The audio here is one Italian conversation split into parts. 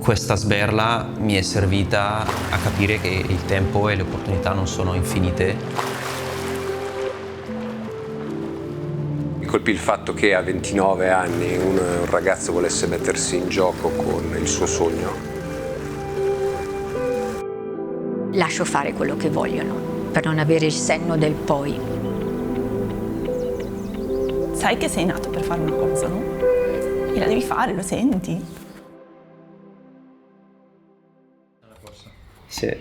questa sberla mi è servita a capire che il tempo e le opportunità non sono infinite. Mi colpì il fatto che a 29 anni un ragazzo volesse mettersi in gioco con il suo sogno. Lascio fare quello che vogliono, per non avere il senno del poi. Sai che sei nato per fare una cosa, no? E la devi fare, lo senti? Sì.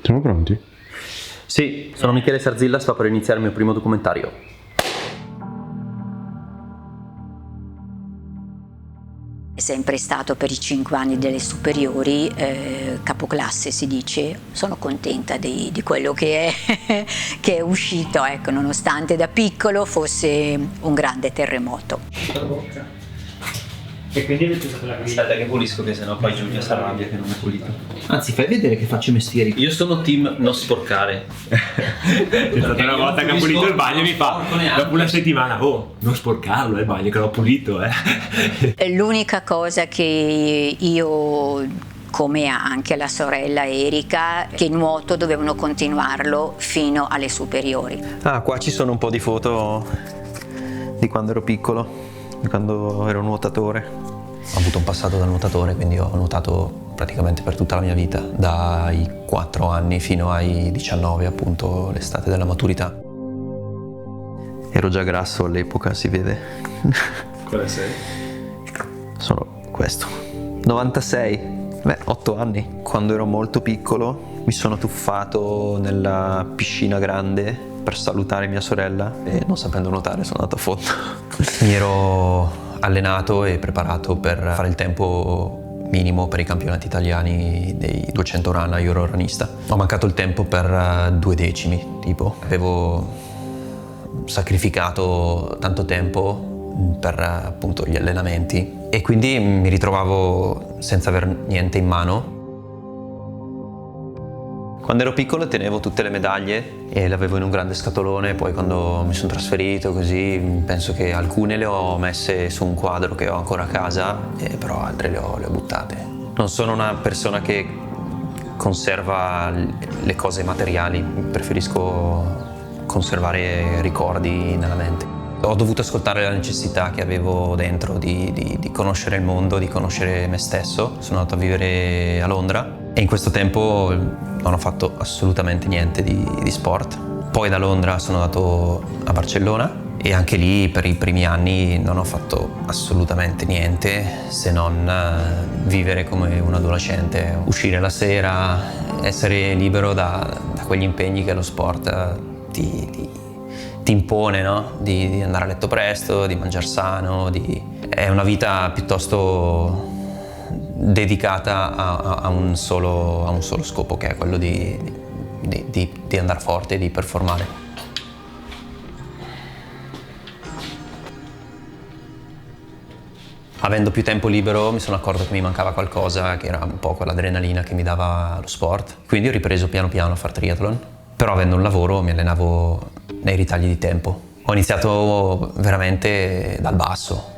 Siamo pronti? Sì, sono Michele Sarzilla, sto per iniziare il mio primo documentario. È sempre stato per i 5 anni delle superiori, capoclasse si dice. Sono contenta di quello che è uscito, ecco, nonostante da piccolo fosse un grande terremoto. E quindi avete usato la griglia? Aspetta che pulisco, che sennò poi Giulia si arrabbia che non è pulito. Anzi, fai vedere che faccio i mestieri. Io sono team non sporcare. È stata una volta che ha pulito il bagno mi fa, dopo una settimana, oh, non sporcarlo il bagno che l'ho pulito, L'unica cosa che io, come anche la sorella Erika, che il nuoto dovevano continuarlo fino alle superiori. Ah, qua ci sono un po' di foto di quando ero piccolo, di quando ero nuotatore. Ho avuto un passato da nuotatore, quindi ho nuotato praticamente per tutta la mia vita, dai 4 anni fino ai 19, appunto l'estate della maturità. Ero già grasso all'epoca, si vede. Quale sei? Sono questo. 96, 8 anni. Quando ero molto piccolo mi sono tuffato nella piscina grande per salutare mia sorella e non sapendo nuotare sono andato a fondo. Mi ero allenato e preparato per fare il tempo minimo per i campionati italiani dei 200 run, io ero ranista. Ho mancato il tempo per 2 decimi, tipo. Avevo sacrificato tanto tempo per appunto gli allenamenti e quindi mi ritrovavo senza aver niente in mano. Quando ero piccolo tenevo tutte le medaglie e le avevo in un grande scatolone, poi quando mi sono trasferito così penso che alcune le ho messe su un quadro che ho ancora a casa, però altre le ho buttate. Non sono una persona che conserva le cose materiali, preferisco conservare ricordi nella mente. Ho dovuto ascoltare la necessità che avevo dentro di conoscere il mondo, di conoscere me stesso. Sono andato a vivere a Londra e in questo tempo non ho fatto assolutamente niente di sport. Poi da Londra sono andato a Barcellona e anche lì per i primi anni non ho fatto assolutamente niente se non vivere come un adolescente, uscire la sera, essere libero da quegli impegni che lo sport ti impone, no? Di andare a letto presto, di mangiare sano, è una vita piuttosto dedicata a un solo scopo, che è quello di andare forte, di performare. Avendo più tempo libero mi sono accorto che mi mancava qualcosa, che era un po' quell'adrenalina che mi dava lo sport. Quindi ho ripreso piano piano a fare triathlon, però avendo un lavoro mi allenavo nei ritagli di tempo. Ho iniziato veramente dal basso.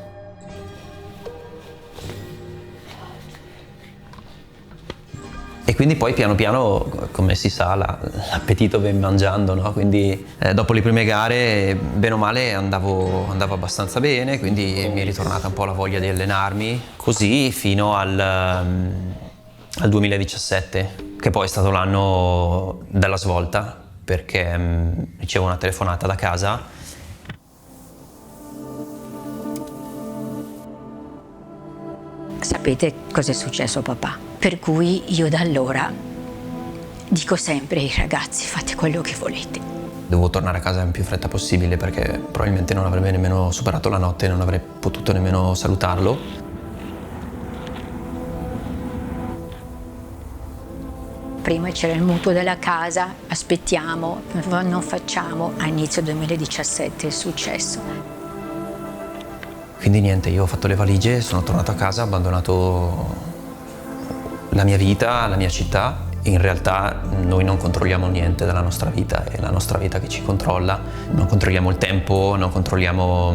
E quindi poi piano piano, come si sa, l'appetito viene mangiando, no? Quindi dopo le prime gare, bene o male, andavo abbastanza bene, quindi mi è ritornata un po' la voglia di allenarmi, così fino al 2017, che poi è stato l'anno della svolta, perché ricevo una telefonata da casa. Sapete cosa è successo a papà? Per cui io da allora dico sempre ai ragazzi: fate quello che volete. Dovevo tornare a casa in più fretta possibile perché probabilmente non avrebbe nemmeno superato la notte, non avrei potuto nemmeno salutarlo. Prima c'era il mutuo della casa, aspettiamo, non facciamo. A inizio 2017 è successo. Quindi niente, io ho fatto le valigie, sono tornato a casa, ho abbandonato la mia vita, la mia città. In realtà noi non controlliamo niente della nostra vita, è la nostra vita che ci controlla. Non controlliamo il tempo, non controlliamo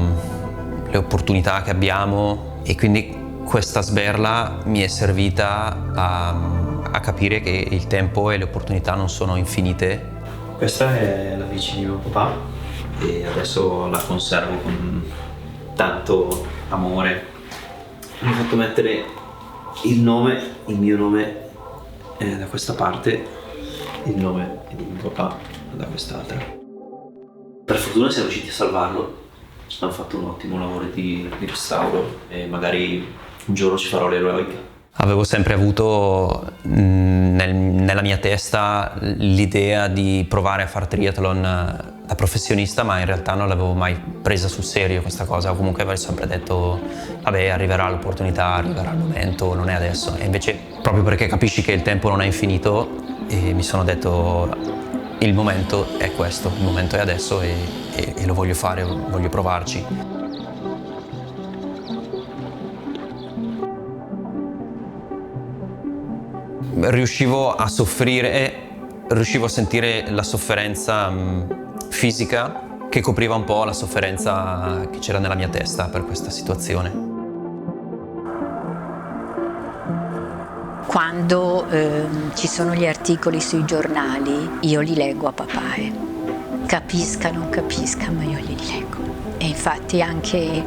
le opportunità che abbiamo, E quindi questa sberla mi è servita a capire che il tempo e le opportunità non sono infinite. Questa è la bici di mio papà e adesso la conservo con tanto amore. Mi ho fatto mettere il mio nome da questa parte, il nome di mio papà da quest'altra. Per fortuna siamo riusciti a salvarlo, hanno fatto un ottimo lavoro di restauro e magari un giorno ci farò l'eroica. Avevo sempre avuto nella mia testa l'idea di provare a fare triathlon da professionista, ma in realtà non l'avevo mai presa sul serio questa cosa. Comunque avevo sempre detto, vabbè, arriverà l'opportunità, arriverà il momento, non è adesso. E invece, proprio perché capisci che il tempo non è infinito, mi sono detto, il momento è questo, il momento è adesso e lo voglio fare, voglio provarci. Riuscivo a soffrire, riuscivo a sentire la sofferenza fisica che copriva un po' la sofferenza che c'era nella mia testa per questa situazione. Quando ci sono gli articoli sui giornali, io li leggo a papà. Capisca, non capisca, ma io li leggo. E infatti anche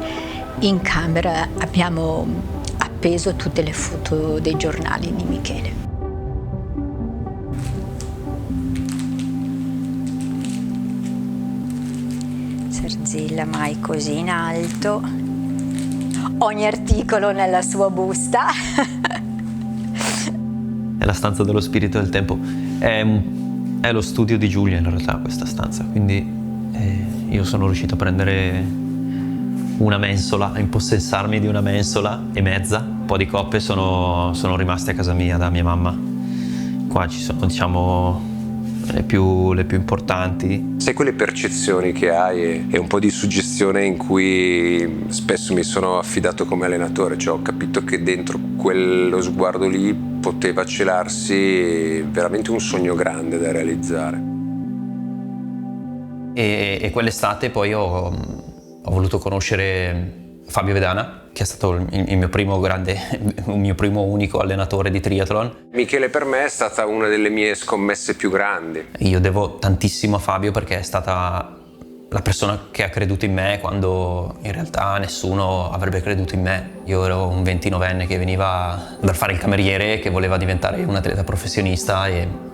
in camera abbiamo appeso tutte le foto dei giornali di Michele. Zerzilla mai così in alto, ogni articolo nella sua busta. È la stanza dello spirito del tempo, è lo studio di Giulia in realtà questa stanza, quindi io sono riuscito a prendere una mensola, a impossessarmi di una mensola e mezza. Un po' di coppe sono rimaste a casa mia da mia mamma. Qua ci sono, diciamo, le più importanti. Sai quelle percezioni che hai e un po' di suggestione in cui spesso mi sono affidato come allenatore, cioè ho capito che dentro quello sguardo lì poteva celarsi veramente un sogno grande da realizzare. E quell'estate poi ho voluto conoscere Fabio Vedana, che è stato il mio primo unico allenatore di triathlon. Michele per me è stata una delle mie scommesse più grandi. Io devo tantissimo a Fabio perché è stata la persona che ha creduto in me quando in realtà nessuno avrebbe creduto in me. Io ero un 29enne che veniva dal fare il cameriere, che voleva diventare un atleta professionista e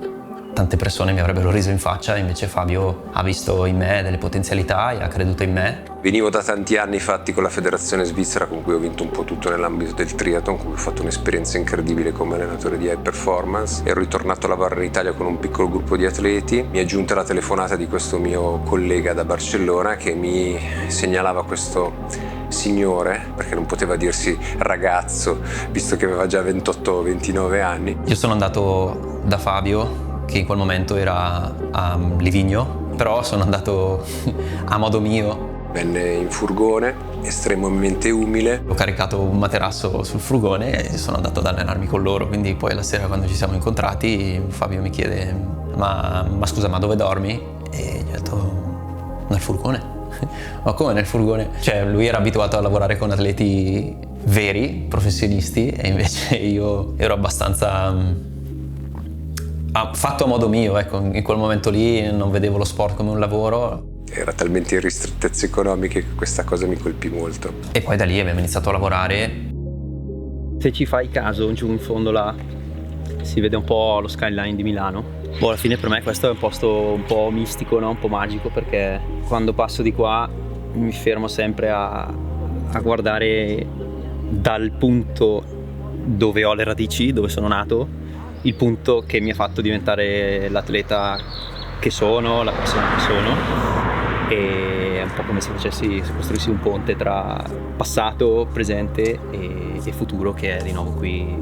tante persone mi avrebbero riso in faccia, invece Fabio ha visto in me delle potenzialità e ha creduto in me. Venivo da tanti anni fatti con la federazione svizzera con cui ho vinto un po' tutto nell'ambito del triathlon, con cui ho fatto un'esperienza incredibile come allenatore di high performance. Ero ritornato a lavorare in Italia con un piccolo gruppo di atleti. Mi è giunta la telefonata di questo mio collega da Barcellona che mi segnalava questo signore, perché non poteva dirsi ragazzo, visto che aveva già 28-29 anni. Io sono andato da Fabio, che in quel momento era a Livigno, però sono andato a modo mio. Venne in furgone, estremamente umile. Ho caricato un materasso sul furgone e sono andato ad allenarmi con loro, quindi poi la sera quando ci siamo incontrati Fabio mi chiede ma scusa, ma dove dormi? E gli ho detto nel furgone. Ma come nel furgone? Cioè lui era abituato a lavorare con atleti veri, professionisti, e invece io ero abbastanza fatto a modo mio, ecco. In quel momento lì non vedevo lo sport come un lavoro. Era talmente in ristrettezze economiche che questa cosa mi colpì molto. E poi da lì abbiamo iniziato a lavorare. Se ci fai caso, giù in fondo là si vede un po' lo skyline di Milano. Alla fine per me questo è un posto un po' mistico, no? Un po' magico, perché quando passo di qua mi fermo sempre a guardare dal punto dove ho le radici, dove sono nato, il punto che mi ha fatto diventare l'atleta che sono, la persona che sono, e è un po' come se costruissi un ponte tra passato, presente e futuro, che è di nuovo qui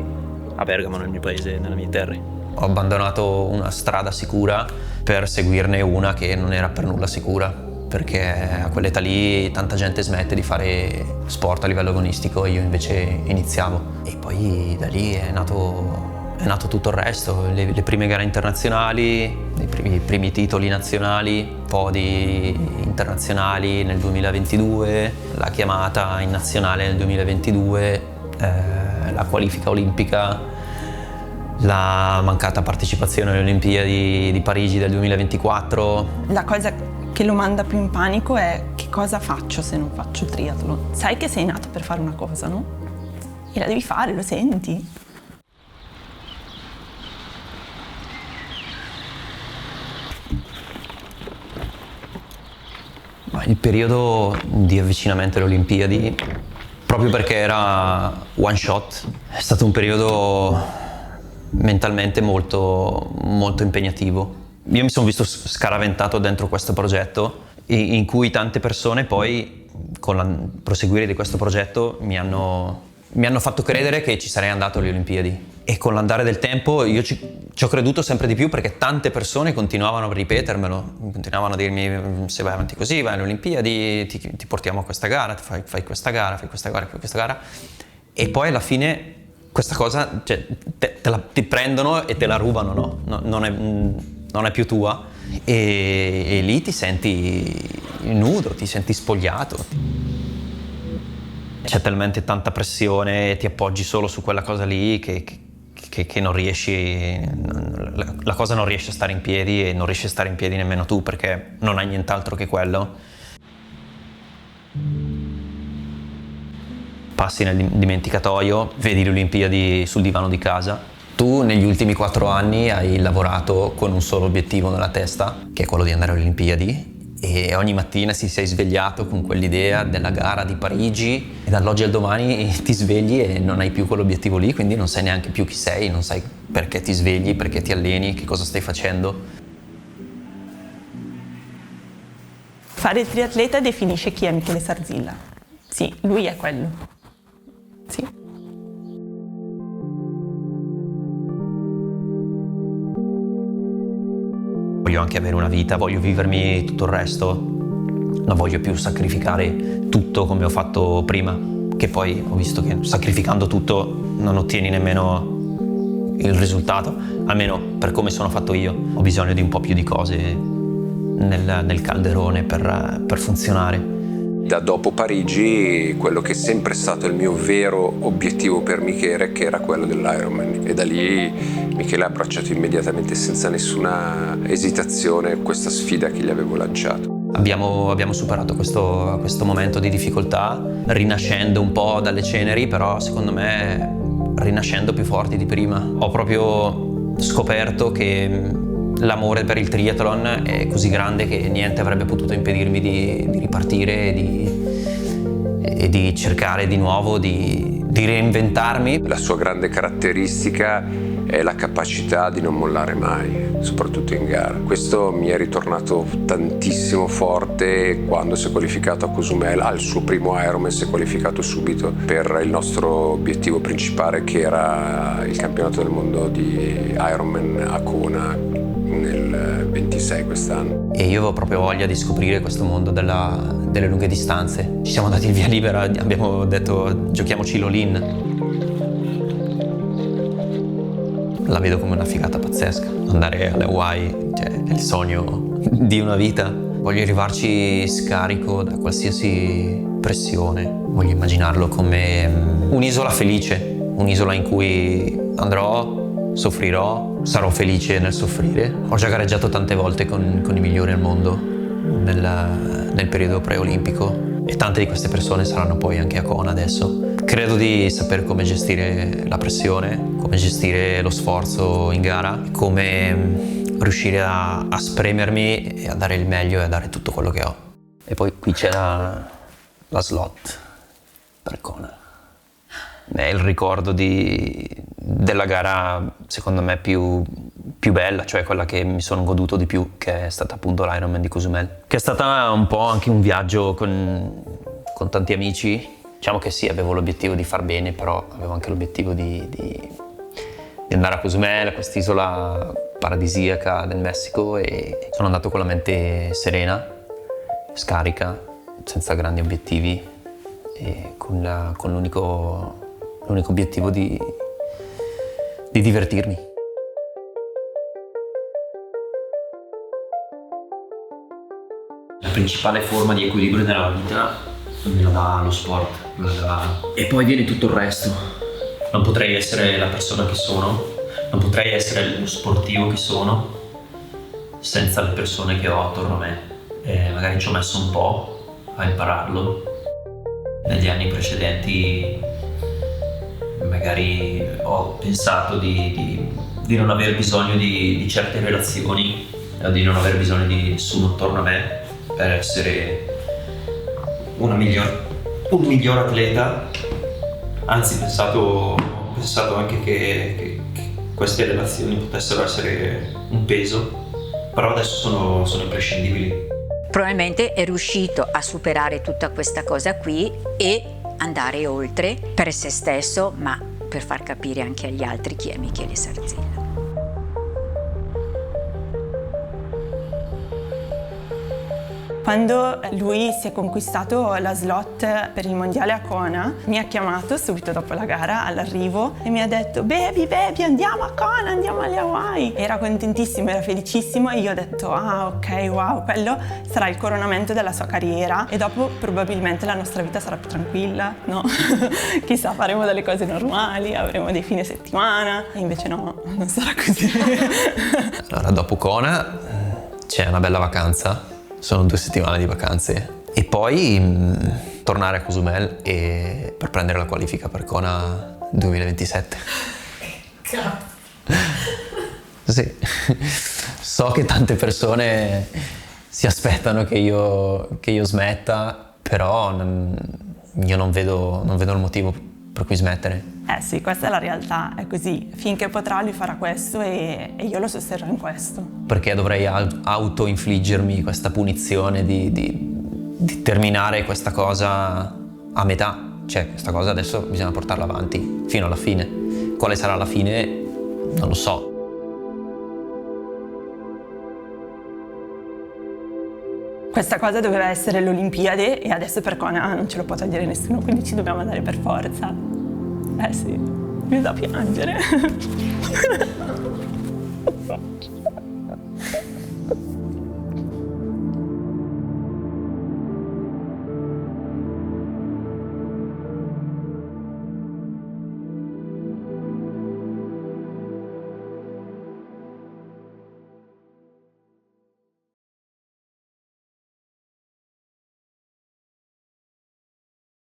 a Bergamo, nel mio paese, nelle mie terre. Ho abbandonato una strada sicura per seguirne una che non era per nulla sicura, perché a quell'età lì tanta gente smette di fare sport a livello agonistico e io invece iniziavo. E poi da lì è nato tutto il resto, le prime gare internazionali, i primi titoli nazionali, podi internazionali nel 2022, la chiamata in nazionale nel 2022, la qualifica olimpica, la mancata partecipazione alle Olimpiadi di Parigi del 2024. La cosa che lo manda più in panico è: che cosa faccio se non faccio il triathlon? Sai che sei nato per fare una cosa, no? E la devi fare, lo senti? Il periodo di avvicinamento alle Olimpiadi, proprio perché era one shot, è stato un periodo mentalmente molto, molto impegnativo. Io mi sono visto scaraventato dentro questo progetto in cui tante persone poi, con il proseguire di questo progetto, mi hanno fatto credere che ci sarei andato alle Olimpiadi. E con l'andare del tempo io ci ho creduto sempre di più, perché tante persone continuavano a ripetermelo, continuavano a dirmi: se vai avanti così vai alle Olimpiadi, ti portiamo a questa gara, fai questa gara, fai questa gara, fai questa gara. E poi alla fine questa cosa, cioè, ti prendono e te la rubano, no? Non è più tua, e lì ti senti nudo, ti senti spogliato. C'è talmente tanta pressione, ti appoggi solo su quella cosa lì che non riesci, la cosa non riesce a stare in piedi, e non riesci a stare in piedi nemmeno tu, perché non hai nient'altro che quello. Passi nel dimenticatoio, vedi le Olimpiadi sul divano di casa. Tu negli ultimi 4 anni hai lavorato con un solo obiettivo nella testa, che è quello di andare alle Olimpiadi, e ogni mattina ti sei svegliato con quell'idea della gara di Parigi, e dall'oggi al domani ti svegli e non hai più quell'obiettivo lì, quindi non sai neanche più chi sei, non sai perché ti svegli, perché ti alleni, che cosa stai facendo. Fare il triatleta definisce chi è Michele Sarzilla. Sì, lui è quello. Sì. Voglio anche avere una vita, voglio vivermi tutto il resto, non voglio più sacrificare tutto come ho fatto prima, che poi ho visto che sacrificando tutto non ottieni nemmeno il risultato, almeno per come sono fatto io. Ho bisogno di un po' più di cose nel calderone per funzionare. Da dopo Parigi, quello che è sempre stato il mio vero obiettivo per Michele, che era quello dell'Ironman, e da lì Michele ha abbracciato immediatamente, senza nessuna esitazione, questa sfida che gli avevo lanciato. Abbiamo superato questo momento di difficoltà, rinascendo un po' dalle ceneri, però secondo me rinascendo più forti di prima. Ho proprio scoperto che l'amore per il triathlon è così grande che niente avrebbe potuto impedirmi di ripartire e di cercare di nuovo di reinventarmi. La sua grande caratteristica è la capacità di non mollare mai, soprattutto in gara. Questo mi è ritornato tantissimo forte quando si è qualificato a Cozumel, al suo primo Ironman. Si è qualificato subito per il nostro obiettivo principale, che era il campionato del mondo di Ironman a Kona nel 26 quest'anno. E io avevo proprio voglia di scoprire questo mondo delle lunghe distanze. Ci siamo dati il via libera, abbiamo detto giochiamoci l'all-in. La vedo come una figata pazzesca. Andare alle Hawaii, cioè, è il sogno di una vita. Voglio arrivarci scarico da qualsiasi pressione. Voglio immaginarlo come un'isola felice, un'isola in cui andrò, soffrirò, sarò felice nel soffrire. Ho già gareggiato tante volte con i migliori al mondo nel periodo preolimpico, e tante di queste persone saranno poi anche a Kona adesso. Credo di sapere come gestire la pressione, come gestire lo sforzo in gara, come riuscire a spremermi e a dare il meglio e a dare tutto quello che ho. E poi qui c'è la slot per Kona. È il ricordo della gara, secondo me, più bella, cioè quella che mi sono goduto di più, che è stata appunto l'Ironman di Cozumel, che è stata un po' anche un viaggio con tanti amici. Diciamo che sì, avevo l'obiettivo di far bene, però avevo anche l'obiettivo di andare a Cozumel, a quest'isola paradisiaca del Messico, e sono andato con la mente serena, scarica, senza grandi obiettivi, e con l'unico obiettivo di divertirmi. La principale forma di equilibrio nella vita non me la dà lo sport, me la dà... E poi viene tutto il resto. Non potrei essere la persona che sono, non potrei essere lo sportivo che sono senza le persone che ho attorno a me. E magari ci ho messo un po' a impararlo. Negli anni precedenti magari ho pensato di non aver bisogno di certe relazioni, di non aver bisogno di nessuno attorno a me per essere un miglior atleta. Anzi, ho pensato anche che queste relazioni potessero essere un peso, però adesso sono imprescindibili. Probabilmente è riuscito a superare tutta questa cosa qui e andare oltre per se stesso, ma per far capire anche agli altri chi è Michele Sarzillo. Quando lui si è conquistato la slot per il mondiale a Kona, mi ha chiamato subito dopo la gara all'arrivo e mi ha detto baby andiamo a Kona, andiamo alle Hawaii. Era contentissimo, era felicissimo e io ho detto ah ok, wow, quello sarà il coronamento della sua carriera e dopo probabilmente la nostra vita sarà più tranquilla, no? Chissà, faremo delle cose normali, avremo dei fine settimana e invece no, non sarà così. Allora, dopo Kona c'è una bella vacanza. Sono 2 settimane di vacanze e poi tornare a Cozumel per prendere la qualifica per Kona 2027. Sì, so che tante persone si aspettano che io smetta, però io non vedo il motivo per cui smettere. Sì, questa è la realtà, è così. Finché potrà lui farà questo e io lo sosterrò in questo. Perché dovrei auto-infliggermi questa punizione di terminare questa cosa a metà? Cioè, questa cosa adesso bisogna portarla avanti fino alla fine. Quale sarà la fine? Non lo so. Questa cosa doveva essere l'Olimpiade e adesso per Kona non ce lo può togliere nessuno, quindi ci dobbiamo andare per forza. Sì, mi da piangere.